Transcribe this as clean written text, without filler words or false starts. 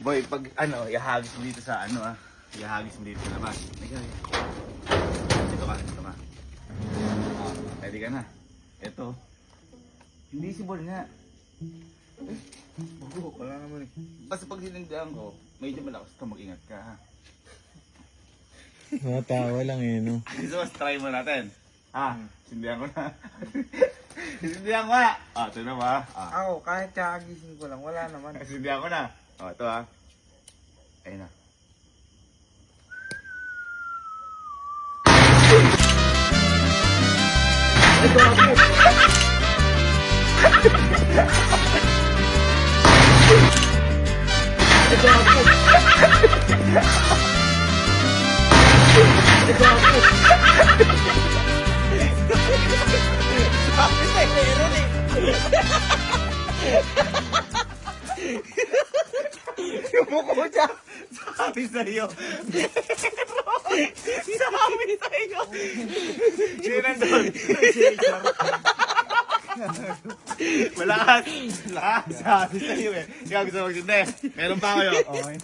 Boy, pag ano, ihagis mo dito sa ano ihagis mo dito sa labas. Dito ka. Ready ka na. Ito. Invisible nga. Bago, wala naman eh. Basta pag sinundan ko, medyo malakas ka, mag-ingat ka ha. Matawa lang eh, no? So, try mo natin. Sindihan ko na. Sindihan ko na. Ito na ba? Ako, kahit kakagising ko lang, wala naman. Sindihan ko na. Ito ayun na. Yung mukha mo dyan. Sabi sa'yo. Sabi sa'yo. Sino nandun? Malakas. Sabi sa'yo eh. Ikaw gusto magsindi. Meron pa kayo. Okay.